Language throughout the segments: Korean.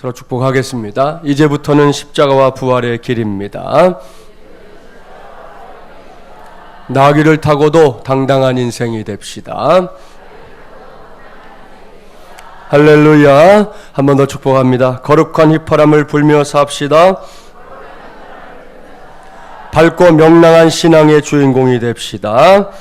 서로 축복하겠습니다. 이제부터는 십자가와 부활의 길입니다. 나귀를 타고도 당당한 인생이 됩시다. 할렐루야. 한 번 더 축복합니다. 거룩한 휘파람을 불며 삽시다. 밝고 명랑한 신앙의 주인공이 됩시다.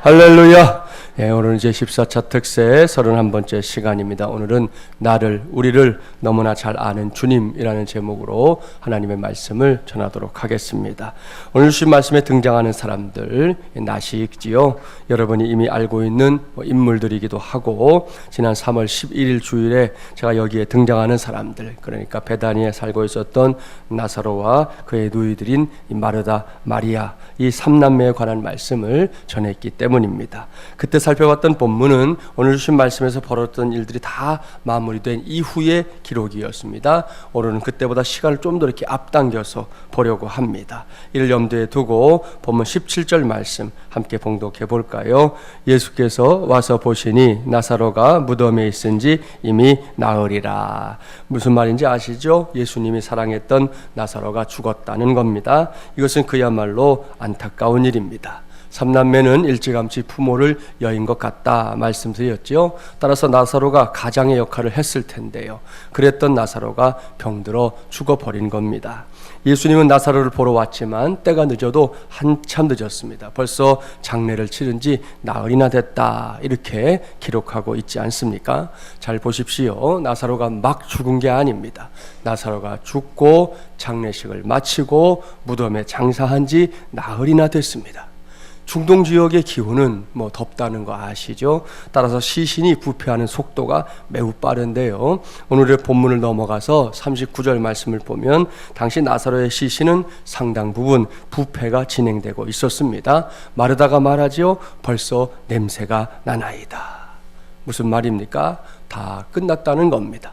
할렐루야. 예, 오늘은 제14차 특세 31번째 시간입니다. 오늘은 나를, 우리를 너무나 잘 아는 주님이라는 제목으로 하나님의 말씀을 전하도록 하겠습니다. 오늘 주신 말씀에 등장하는 사람들, 나시익지요. 여러분이 이미 알고 있는 인물들이기도 하고, 지난 3월 11일 주일에 제가 여기에 등장하는 사람들, 그러니까 베다니에 살고 있었던 나사로와 그의 누이들인 마르다, 마리아, 이 3남매에 관한 말씀을 전했기 때문입니다. 그때 살펴봤던 본문은 오늘 주신 말씀에서 벌어졌던 일들이 다 마무리된 이후의 기록이었습니다. 오늘은 그때보다 시간을 좀 더 이렇게 앞당겨서 보려고 합니다. 이를 염두에 두고 본문 17절 말씀 함께 봉독해 볼까요? 예수께서 와서 보시니 나사로가 무덤에 있은지 이미 나으리라. 무슨 말인지 아시죠? 예수님이 사랑했던 나사로가 죽었다는 겁니다. 이것은 그야말로 안타까운 일입니다. 삼남매는 일찌감치 부모를 여인 것 같다 말씀드렸죠. 따라서 나사로가 가장의 역할을 했을 텐데요. 그랬던 나사로가 병들어 죽어버린 겁니다. 예수님은 나사로를 보러 왔지만 때가 늦어도 한참 늦었습니다. 벌써 장례를 치른 지 나흘이나 됐다 이렇게 기록하고 있지 않습니까? 잘 보십시오. 나사로가 막 죽은 게 아닙니다. 나사로가 죽고 장례식을 마치고 무덤에 장사한 지 나흘이나 됐습니다. 중동 지역의 기후는 덥다는 거 아시죠? 따라서 시신이 부패하는 속도가 매우 빠른데요. 오늘의 본문을 넘어가서 39절 말씀을 보면 당시 나사로의 시신은 상당 부분 부패가 진행되고 있었습니다. 마르다가 말하지요. 벌써 냄새가 나나이다. 무슨 말입니까? 다 끝났다는 겁니다.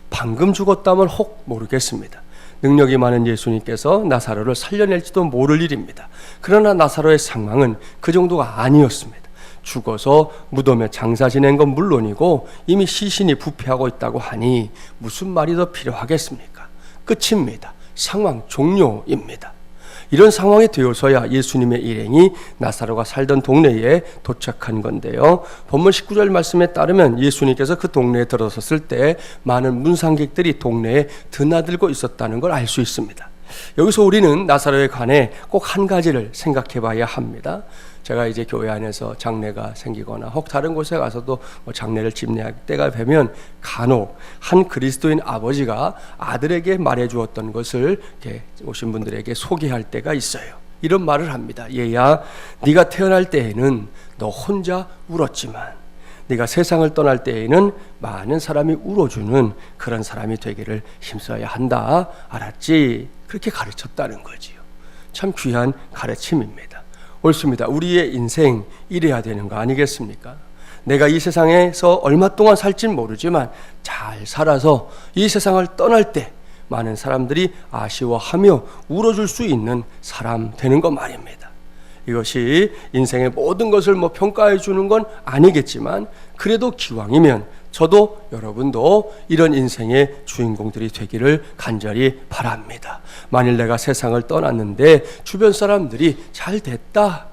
방금 죽었다면 혹 모르겠습니다. 능력이 많은 예수님께서 나사로를 살려낼지도 모를 일입니다. 그러나 나사로의 상황은 그 정도가 아니었습니다. 죽어서 무덤에 장사 지낸 건 물론이고 이미 시신이 부패하고 있다고 하니 무슨 말이 더 필요하겠습니까? 끝입니다. 상황 종료입니다. 이런 상황이 되어서야 예수님의 일행이 나사로가 살던 동네에 도착한 건데요. 본문 19절 말씀에 따르면 예수님께서 그 동네에 들어섰을 때 많은 문상객들이 동네에 드나들고 있었다는 걸 알 수 있습니다. 여기서 우리는 나사로에 관해 꼭 한 가지를 생각해 봐야 합니다. 제가 이제 교회 안에서 장례가 생기거나 혹 다른 곳에 가서도 장례를 집례할 때가 되면 간혹 한 그리스도인 아버지가 아들에게 말해 주었던 것을 이렇게 오신 분들에게 소개할 때가 있어요. 이런 말을 합니다. 얘야, 네가 태어날 때에는 너 혼자 울었지만 네가 세상을 떠날 때에는 많은 사람이 울어주는 그런 사람이 되기를 힘써야 한다. 알았지? 그렇게 가르쳤다는 거지요. 참 귀한 가르침입니다. 옳습니다. 우리의 인생 이래야 되는 거 아니겠습니까? 내가 이 세상에서 얼마 동안 살진 모르지만 잘 살아서 이 세상을 떠날 때 많은 사람들이 아쉬워하며 울어줄 수 있는 사람 되는 거 말입니다. 이것이 인생의 모든 것을 평가해 주는 건 아니겠지만 그래도 기왕이면 저도 여러분도 이런 인생의 주인공들이 되기를 간절히 바랍니다. 만일 내가 세상을 떠났는데 주변 사람들이 잘 됐다,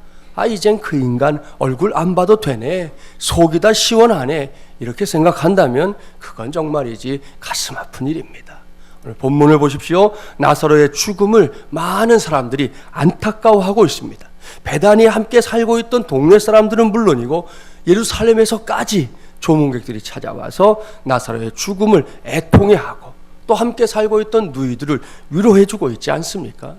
이젠 그 인간 얼굴 안 봐도 되네, 속이 다 시원하네 이렇게 생각한다면 그건 정말이지 가슴 아픈 일입니다. 오늘 본문을 보십시오. 나사로의 죽음을 많은 사람들이 안타까워하고 있습니다. 베다니에 함께 살고 있던 동네 사람들은 물론이고 예루살렘에서까지 조문객들이 찾아와서 나사로의 죽음을 애통해하고 또 함께 살고 있던 누이들을 위로해주고 있지 않습니까?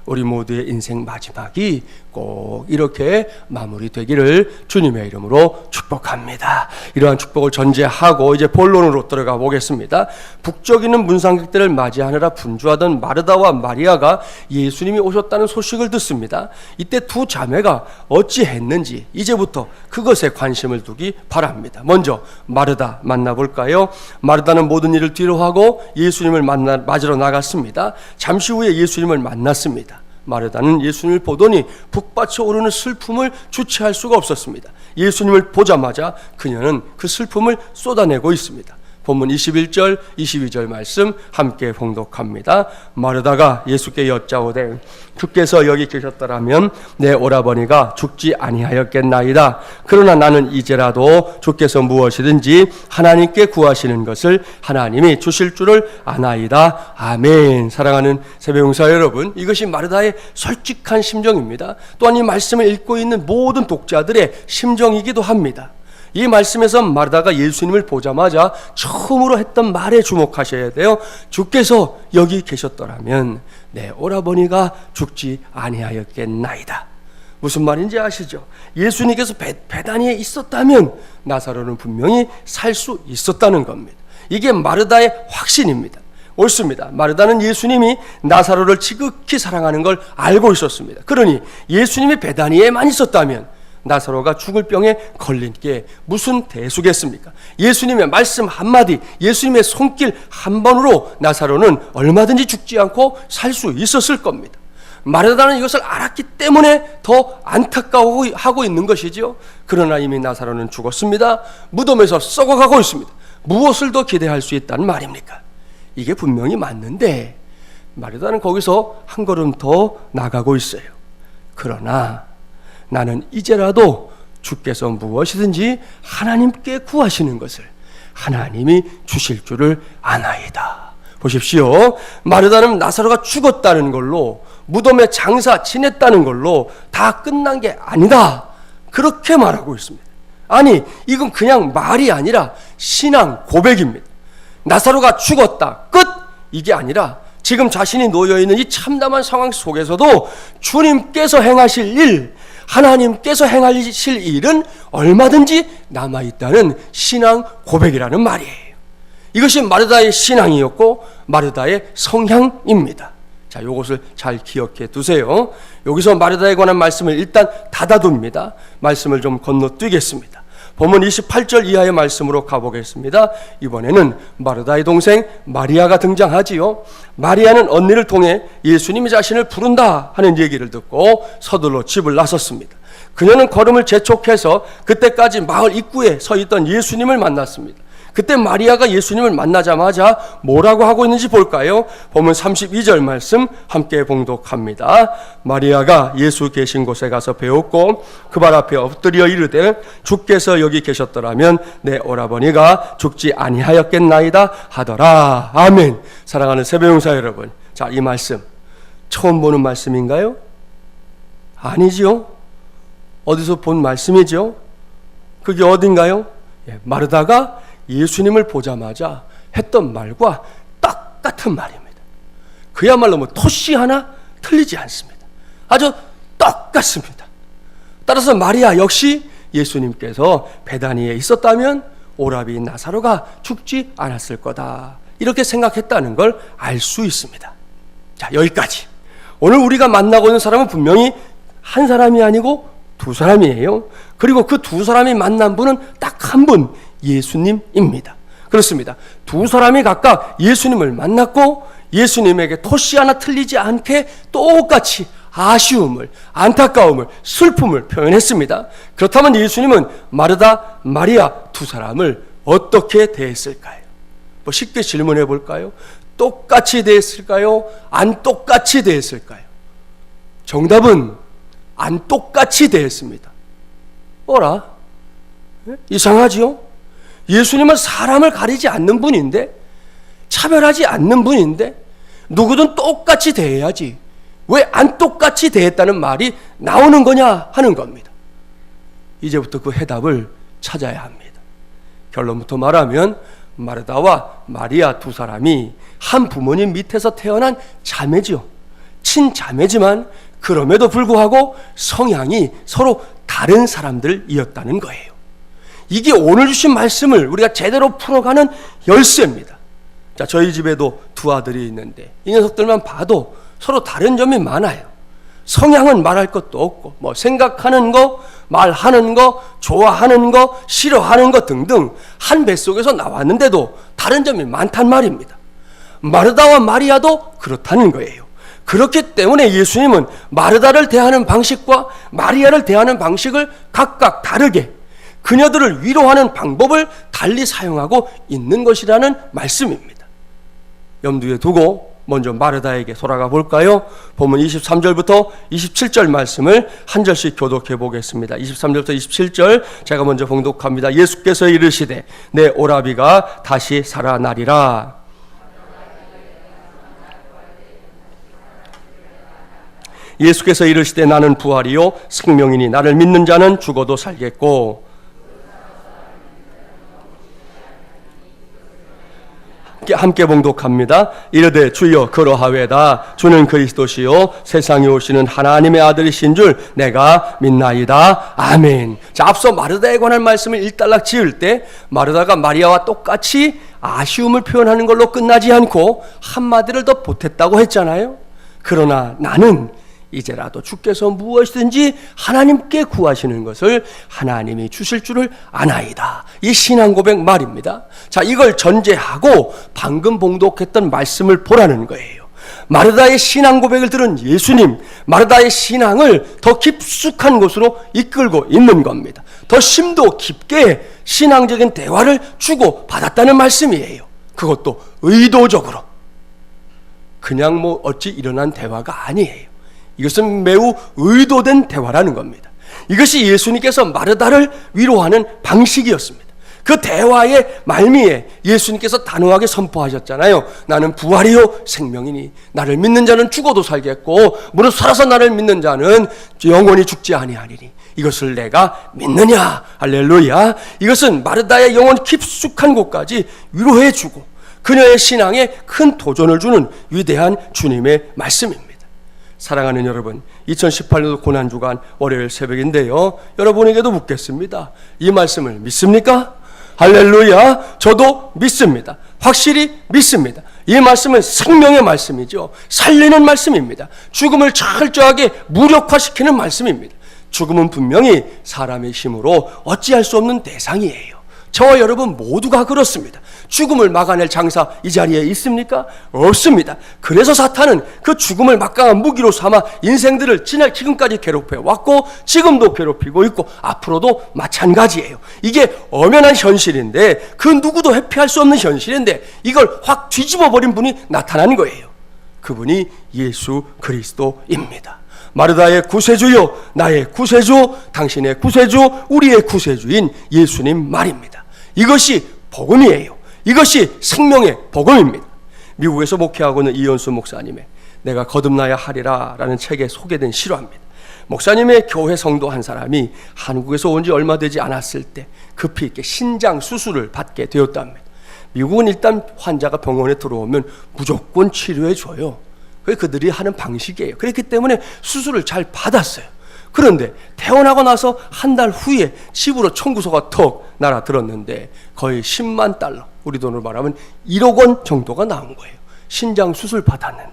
우리 모두의 인생 마지막이 꼭 이렇게 마무리되기를 주님의 이름으로 축복합니다. 이러한 축복을 전제하고 이제 본론으로 들어가 보겠습니다. 북쪽 있는 문상객들을 맞이하느라 분주하던 마르다와 마리아가 예수님이 오셨다는 소식을 듣습니다. 이때 두 자매가 어찌했는지 이제부터 그것에 관심을 두기 바랍니다. 먼저 마르다 만나볼까요? 마르다는 모든 일을 뒤로하고 예수님을 맞으러 나갔습니다. 잠시 후에 예수님을 만났습니다. 마르다는 예수님을 보더니 북받쳐 오르는 슬픔을 주체할 수가 없었습니다. 예수님을 보자마자 그녀는 그 슬픔을 쏟아내고 있습니다. 본문 21절, 22절 말씀 함께 봉독합니다. 마르다가 예수께 여짜오되 주께서 여기 계셨더라면 내 오라버니가 죽지 아니하였겠나이다. 그러나 나는 이제라도 주께서 무엇이든지 하나님께 구하시는 것을 하나님이 주실 줄을 아나이다. 아멘. 사랑하는 새벽용사 여러분, 이것이 마르다의 솔직한 심정입니다. 또한 이 말씀을 읽고 있는 모든 독자들의 심정이기도 합니다. 이 말씀에서 마르다가 예수님을 보자마자 처음으로 했던 말에 주목하셔야 돼요. 주께서 여기 계셨더라면 내 오라버니가 죽지 아니하였겠나이다. 무슨 말인지 아시죠? 예수님께서 베다니에 있었다면 나사로는 분명히 살 수 있었다는 겁니다. 이게 마르다의 확신입니다. 옳습니다. 마르다는 예수님이 나사로를 지극히 사랑하는 걸 알고 있었습니다. 그러니 예수님이 베다니에만 있었다면 나사로가 죽을 병에 걸린 게 무슨 대수겠습니까? 예수님의 말씀 한마디, 예수님의 손길 한 번으로 나사로는 얼마든지 죽지 않고 살 수 있었을 겁니다. 마르다는 이것을 알았기 때문에 더 안타까워하고 있는 것이죠. 그러나 이미 나사로는 죽었습니다. 무덤에서 썩어가고 있습니다. 무엇을 더 기대할 수 있다는 말입니까? 이게 분명히 맞는데 마르다는 거기서 한 걸음 더 나가고 있어요. 그러나 나는 이제라도 주께서 무엇이든지 하나님께 구하시는 것을 하나님이 주실 줄을 아나이다. 보십시오. 마르다는 나사로가 죽었다는 걸로, 무덤에 장사 지냈다는 걸로 다 끝난 게 아니다, 그렇게 말하고 있습니다. 아니, 이건 그냥 말이 아니라 신앙 고백입니다. 나사로가 죽었다, 끝! 이게 아니라 지금 자신이 놓여있는 이 참담한 상황 속에서도 주님께서 행하실 일, 하나님께서 행하실 일은 얼마든지 남아있다는 신앙 고백이라는 말이에요. 이것이 마르다의 신앙이었고 마르다의 성향입니다. 자, 이것을 잘 기억해 두세요. 여기서 마르다에 관한 말씀을 일단 닫아둡니다. 말씀을 좀 건너뛰겠습니다. 본문 28절 이하의 말씀으로 가보겠습니다. 이번에는 마르다의 동생 마리아가 등장하지요. 마리아는 언니를 통해 예수님이 자신을 부른다 하는 얘기를 듣고 서둘러 집을 나섰습니다. 그녀는 걸음을 재촉해서 그때까지 마을 입구에 서 있던 예수님을 만났습니다. 그때 마리아가 예수님을 만나자마자 뭐라고 하고 있는지 볼까요? 본문 32절 말씀 함께 봉독합니다. 마리아가 예수 계신 곳에 가서 배웠고 그 발 앞에 엎드려 이르되 주께서 여기 계셨더라면 내 오라버니가 죽지 아니하였겠나이다 하더라. 아멘. 사랑하는 새벽용사 여러분, 자, 이 말씀 처음 보는 말씀인가요? 아니지요. 어디서 본 말씀이죠? 그게 어딘가요? 마르다가 예수님을 보자마자 했던 말과 똑같은 말입니다. 그야말로 토씨 하나 틀리지 않습니다. 아주 똑같습니다. 따라서 마리아 역시 예수님께서 베다니에 있었다면 오라비인 나사로가 죽지 않았을 거다, 이렇게 생각했다는 걸 알 수 있습니다. 자, 여기까지. 오늘 우리가 만나고 있는 사람은 분명히 한 사람이 아니고 두 사람이에요. 그리고 그 두 사람이 만난 분은 딱 한 분, 예수님입니다. 그렇습니다. 두 사람이 각각 예수님을 만났고 예수님에게 토씨 하나 틀리지 않게 똑같이 아쉬움을, 안타까움을, 슬픔을 표현했습니다. 그렇다면 예수님은 마르다, 마리아 두 사람을 어떻게 대했을까요? 쉽게 질문해 볼까요? 똑같이 대했을까요? 안 똑같이 대했을까요? 정답은 안 똑같이 대했습니다. 뭐라? 이상하지요? 예수님은 사람을 가리지 않는 분인데, 차별하지 않는 분인데 누구든 똑같이 대해야지 왜 안 똑같이 대했다는 말이 나오는 거냐 하는 겁니다. 이제부터 그 해답을 찾아야 합니다. 결론부터 말하면 마르다와 마리아 두 사람이 한 부모님 밑에서 태어난 자매죠. 친자매지만 그럼에도 불구하고 성향이 서로 다른 사람들이었다는 거예요. 이게 오늘 주신 말씀을 우리가 제대로 풀어가는 열쇠입니다. 자, 저희 집에도 두 아들이 있는데 이 녀석들만 봐도 서로 다른 점이 많아요. 성향은 말할 것도 없고 생각하는 거, 말하는 거, 좋아하는 거, 싫어하는 거 등등 한 뱃속에서 나왔는데도 다른 점이 많단 말입니다. 마르다와 마리아도 그렇다는 거예요. 그렇기 때문에 예수님은 마르다를 대하는 방식과 마리아를 대하는 방식을 각각 다르게 그녀들을 위로하는 방법을 달리 사용하고 있는 것이라는 말씀입니다. 염두에 두고 먼저 마르다에게 돌아가 볼까요? 본문 23절부터 27절 말씀을 한 절씩 교독해 보겠습니다. 23절부터 27절 제가 먼저 봉독합니다. 예수께서 이르시되 내 오라비가 다시 살아나리라. 예수께서 이르시되 나는 부활이요 생명이니 나를 믿는 자는 죽어도 살겠고, 함께 봉독합니다. 이르되 주여 그러하외다. 주는 그리스도시요 세상에 오시는 하나님의 아들이신 줄 내가 믿나이다. 아멘. 자, 앞서 마르다에 관한 말씀을 일단락 지을 때 마르다가 마리아와 똑같이 아쉬움을 표현하는 걸로 끝나지 않고 한마디를 더 보탰다고 했잖아요. 그러나 나는 이제라도 주께서 무엇이든지 하나님께 구하시는 것을 하나님이 주실 줄을 아나이다. 이 신앙 고백 말입니다. 자, 이걸 전제하고 방금 봉독했던 말씀을 보라는 거예요. 마르다의 신앙 고백을 들은 예수님, 마르다의 신앙을 더 깊숙한 곳으로 이끌고 있는 겁니다. 더 심도 깊게 신앙적인 대화를 주고 받았다는 말씀이에요. 그것도 의도적으로. 그냥 뭐 어찌 일어난 대화가 아니에요. 이것은 매우 의도된 대화라는 겁니다. 이것이 예수님께서 마르다를 위로하는 방식이었습니다. 그 대화의 말미에 예수님께서 단호하게 선포하셨잖아요. 나는 부활이요 생명이니 나를 믿는 자는 죽어도 살겠고 무릇 살아서 나를 믿는 자는 영원히 죽지 아니하리니 이것을 내가 믿느냐. 할렐루야. 이것은 마르다의 영혼 깊숙한 곳까지 위로해 주고 그녀의 신앙에 큰 도전을 주는 위대한 주님의 말씀입니다. 사랑하는 여러분, 2018년도 고난주간 월요일 새벽인데요, 여러분에게도 묻겠습니다. 이 말씀을 믿습니까? 할렐루야. 저도 믿습니다. 확실히 믿습니다. 이 말씀은 생명의 말씀이죠. 살리는 말씀입니다. 죽음을 철저하게 무력화시키는 말씀입니다. 죽음은 분명히 사람의 힘으로 어찌할 수 없는 대상이에요. 저와 여러분 모두가 그렇습니다. 죽음을 막아낼 장사 이 자리에 있습니까? 없습니다. 그래서 사탄은 그 죽음을 막강한 무기로 삼아 인생들을 지금까지 괴롭혀 왔고 지금도 괴롭히고 있고 앞으로도 마찬가지예요. 이게 엄연한 현실인데 그 누구도 회피할 수 없는 현실인데 이걸 확 뒤집어버린 분이 나타난 거예요. 그분이 예수 그리스도입니다. 마르다의 구세주요 나의 구세주 당신의 구세주 우리의 구세주인 예수님 말입니다. 이것이 복음이에요. 이것이 생명의 복음입니다. 미국에서 목회하고 있는 이현수 목사님의 내가 거듭나야 하리라 라는 책에 소개된 실화입니다. 목사님의 교회 성도 한 사람이 한국에서 온 지 얼마 되지 않았을 때 급히 이렇게 신장 수술을 받게 되었답니다. 미국은 일단 환자가 병원에 들어오면 무조건 치료해 줘요. 그게 그들이 하는 방식이에요. 그렇기 때문에 수술을 잘 받았어요. 그런데 퇴원하고 나서 한 달 후에 집으로 청구서가 턱 날아들었는데 거의 10만 달러, 우리 돈으로 말하면 1억 원 정도가 나온 거예요. 신장 수술 받았는데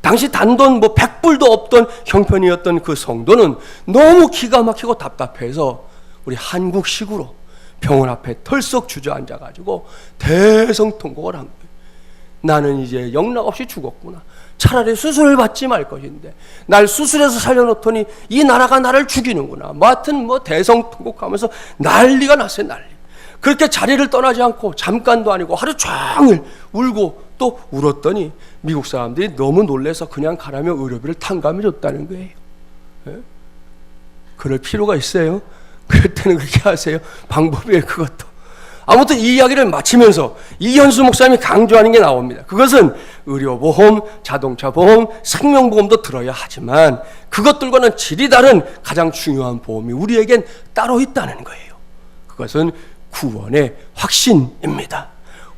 당시 단돈 뭐 100불도 없던 형편이었던 그 성도는 너무 기가 막히고 답답해서 우리 한국식으로 병원 앞에 털썩 주저앉아가지고 대성통곡을 한 거예요. 나는 이제 영락없이 죽었구나. 차라리 수술을 받지 말 것인데 날 수술해서 살려놓더니 이 나라가 나를 죽이는구나. 뭐 하여튼 뭐 대성통곡하면서 난리가 났어요. 난리. 그렇게 자리를 떠나지 않고 잠깐도 아니고 하루 종일 울고 또 울었더니 미국 사람들이 너무 놀라서 그냥 가라며 의료비를 탕감해 줬다는 거예요. 예? 그럴 필요가 있어요? 그럴 때는 그렇게 하세요. 방법이에요. 그것도. 아무튼 이 이야기를 마치면서 이현수 목사님이 강조하는 게 나옵니다. 그것은 의료보험, 자동차보험, 생명보험도 들어야 하지만 그것들과는 질이 다른 가장 중요한 보험이 우리에겐 따로 있다는 거예요. 그것은 구원의 확신입니다.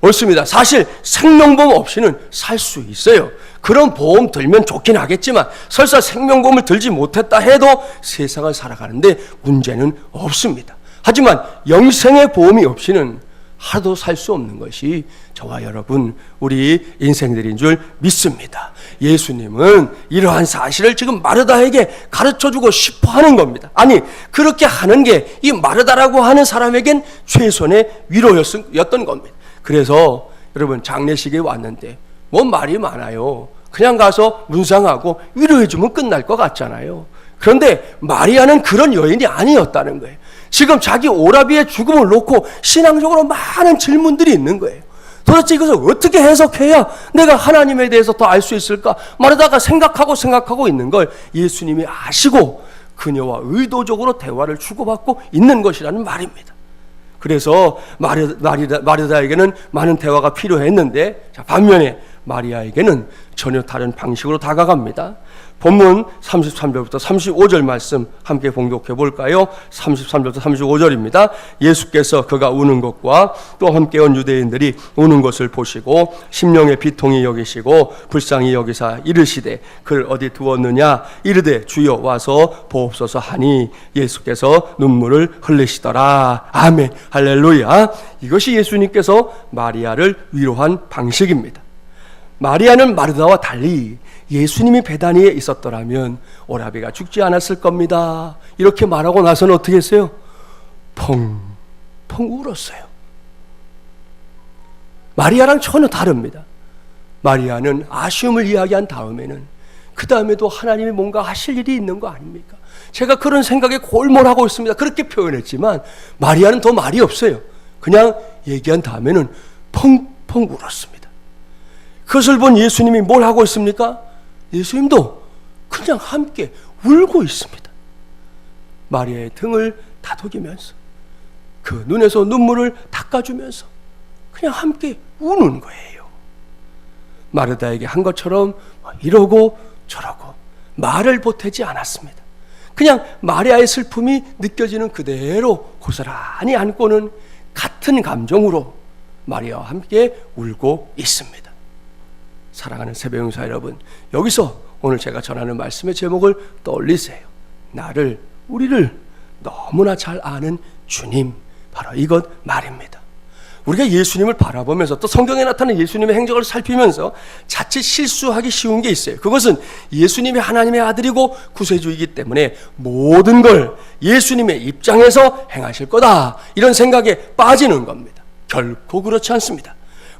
옳습니다. 사실 생명보험 없이는 살 수 있어요. 그런 보험 들면 좋긴 하겠지만 설사 생명보험을 들지 못했다 해도 세상을 살아가는데 문제는 없습니다. 하지만 영생의 보험이 없이는 하루도 살 수 없는 것이 저와 여러분 우리 인생들인 줄 믿습니다. 예수님은 이러한 사실을 지금 마르다에게 가르쳐주고 싶어 하는 겁니다. 아니 그렇게 하는 게 이 마르다라고 하는 사람에겐 최선의 위로였던 겁니다. 그래서 여러분 장례식에 왔는데 뭐 말이 많아요. 그냥 가서 문상하고 위로해주면 끝날 것 같잖아요. 그런데 마리아는 그런 여인이 아니었다는 거예요. 지금 자기 오라비의 죽음을 놓고 신앙적으로 많은 질문들이 있는 거예요. 도대체 이것을 어떻게 해석해야 내가 하나님에 대해서 더 알 수 있을까? 마르다가 생각하고 있는 걸 예수님이 아시고 그녀와 의도적으로 대화를 주고받고 있는 것이라는 말입니다. 그래서 마르다에게는 많은 대화가 필요했는데, 반면에 마리아에게는 전혀 다른 방식으로 다가갑니다. 본문 33절부터 35절 말씀 함께 봉독해 볼까요? 33절부터 35절입니다. 예수께서 그가 우는 것과 또 함께 온 유대인들이 우는 것을 보시고 심령의 비통히 여기시고 불쌍히 여기사 이르시되 그를 어디 두었느냐 이르되 주여 와서 보옵소서 하니 예수께서 눈물을 흘리시더라. 아멘, 할렐루야. 이것이 예수님께서 마리아를 위로한 방식입니다. 마리아는 마르다와 달리 예수님이 베다니에 있었더라면 오라비가 죽지 않았을 겁니다. 이렇게 말하고 나서는 어떻게 했어요? 펑펑 울었어요. 마리아랑 전혀 다릅니다. 마리아는 아쉬움을 이야기한 다음에는 그 다음에도 하나님이 뭔가 하실 일이 있는 거 아닙니까? 제가 그런 생각에 골몰하고 있습니다. 그렇게 표현했지만 마리아는 더 말이 없어요. 그냥 얘기한 다음에는 펑펑 울었습니다. 그것을 본 예수님이 뭘 하고 있습니까? 예수님도 그냥 함께 울고 있습니다. 마리아의 등을 다독이면서 그 눈에서 눈물을 닦아주면서 그냥 함께 우는 거예요. 마르다에게 한 것처럼 이러고 저러고 말을 보태지 않았습니다. 그냥 마리아의 슬픔이 느껴지는 그대로 고스란히 안고는 같은 감정으로 마리아와 함께 울고 있습니다. 사랑하는 새벽용사 여러분, 여기서 오늘 제가 전하는 말씀의 제목을 떠올리세요. 나를, 우리를 너무나 잘 아는 주님, 바로 이것 말입니다. 우리가 예수님을 바라보면서 또 성경에 나타난 예수님의 행적을 살피면서 자칫 실수하기 쉬운 게 있어요. 그것은 예수님이 하나님의 아들이고 구세주이기 때문에 모든 걸 예수님의 입장에서 행하실 거다, 이런 생각에 빠지는 겁니다. 결코 그렇지 않습니다.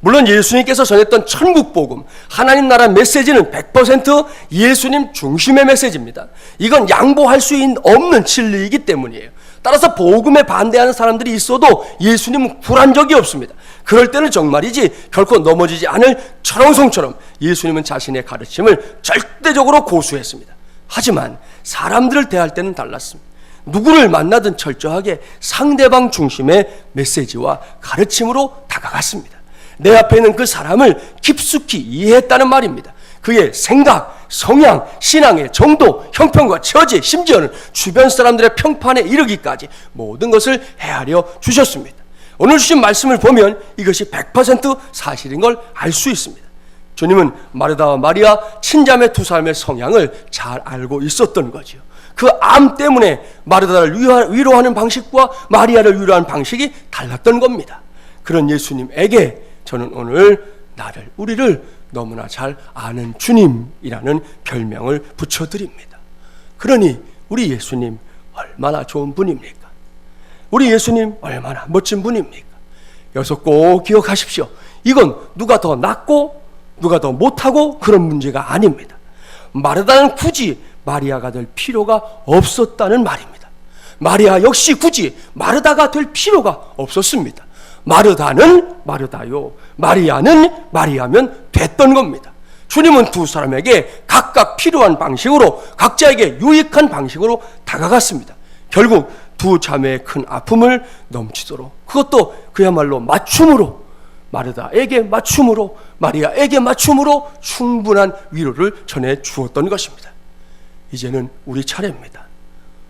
물론 예수님께서 전했던 천국복음, 하나님 나라 메시지는 100% 예수님 중심의 메시지입니다. 이건 양보할 수 없는 진리이기 때문이에요. 따라서 복음에 반대하는 사람들이 있어도 예수님은 굴한 적이 없습니다. 그럴 때는 정말이지 결코 넘어지지 않을 철옹성처럼 예수님은 자신의 가르침을 절대적으로 고수했습니다. 하지만 사람들을 대할 때는 달랐습니다. 누구를 만나든 철저하게 상대방 중심의 메시지와 가르침으로 다가갔습니다. 내 앞에 있는 그 사람을 깊숙이 이해했다는 말입니다. 그의 생각, 성향, 신앙의 정도, 형편과 처지, 심지어는 주변 사람들의 평판에 이르기까지 모든 것을 헤아려 주셨습니다. 오늘 주신 말씀을 보면 이것이 100% 사실인 걸 알 수 있습니다. 주님은 마르다와 마리아 친자매 두 사람의 성향을 잘 알고 있었던 거죠. 그 암 때문에 마르다를 위로하는 방식과 마리아를 위로하는 방식이 달랐던 겁니다. 그런 예수님에게 저는 오늘 나를, 우리를 너무나 잘 아는 주님이라는 별명을 붙여드립니다. 그러니 우리 예수님 얼마나 좋은 분입니까? 우리 예수님 얼마나 멋진 분입니까? 여기서 꼭 기억하십시오. 이건 누가 더 낫고 누가 더 못하고 그런 문제가 아닙니다. 마르다는 굳이 마리아가 될 필요가 없었다는 말입니다. 마리아 역시 굳이 마르다가 될 필요가 없었습니다. 마르다는 마르다요, 마리아는 마리아면 됐던 겁니다. 주님은 두 사람에게 각각 필요한 방식으로, 각자에게 유익한 방식으로 다가갔습니다. 결국 두 자매의 큰 아픔을 넘치도록, 그것도 그야말로 맞춤으로, 마르다에게 맞춤으로, 마리아에게 맞춤으로 충분한 위로를 전해 주었던 것입니다. 이제는 우리 차례입니다.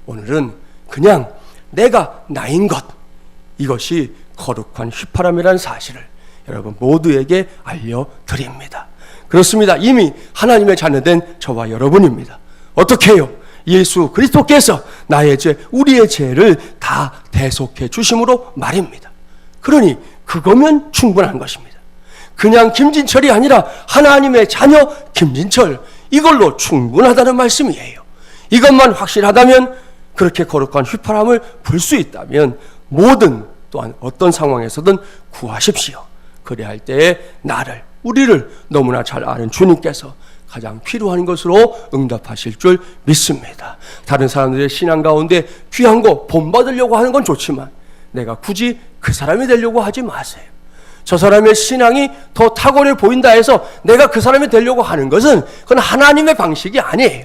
오늘은 그냥 내가 나인 것, 이것이 거룩한 휘파람이라는 사실을 여러분 모두에게 알려드립니다. 그렇습니다. 이미 하나님의 자녀된 저와 여러분입니다. 어떻게 해요? 예수 그리스도께서 나의 죄, 우리의 죄를 다 대속해 주심으로 말입니다. 그러니 그거면 충분한 것입니다. 그냥 김진철이 아니라 하나님의 자녀 김진철, 이걸로 충분하다는 말씀이에요. 이것만 확실하다면, 그렇게 거룩한 휘파람을 불 수 있다면 모든, 또한 어떤 상황에서든 구하십시오. 그래야 할 때에 나를, 우리를 너무나 잘 아는 주님께서 가장 필요한 것으로 응답하실 줄 믿습니다. 다른 사람들의 신앙 가운데 귀한 거 본받으려고 하는 건 좋지만 내가 굳이 그 사람이 되려고 하지 마세요. 저 사람의 신앙이 더 탁월해 보인다 해서 내가 그 사람이 되려고 하는 것은 그건 하나님의 방식이 아니에요.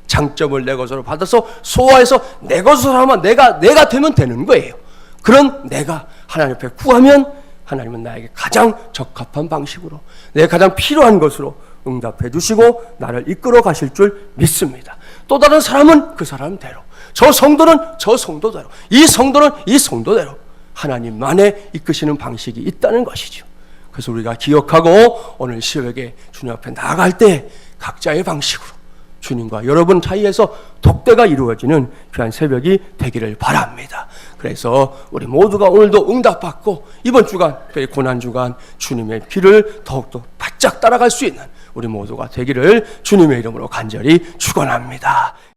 장점을 내 것으로 받아서 소화해서 내 것으로 하면 내가 되면 되는 거예요. 그런 내가 하나님 앞에 구하면 하나님은 나에게 가장 적합한 방식으로 내가 가장 필요한 것으로 응답해 주시고 나를 이끌어 가실 줄 믿습니다. 또 다른 사람은 그 사람대로, 저 성도는 저 성도대로, 이 성도는 이 성도대로 하나님만의 이끄시는 방식이 있다는 것이죠. 그래서 우리가 기억하고 오늘 새벽에 주님 앞에 나아갈 때 각자의 방식으로 주님과 여러분 사이에서 독대가 이루어지는 귀한 새벽이 되기를 바랍니다. 그래서 우리 모두가 오늘도 응답받고 이번 주간, 고난주간 주님의 길을 더욱더 바짝 따라갈 수 있는 우리 모두가 되기를 주님의 이름으로 간절히 축원합니다.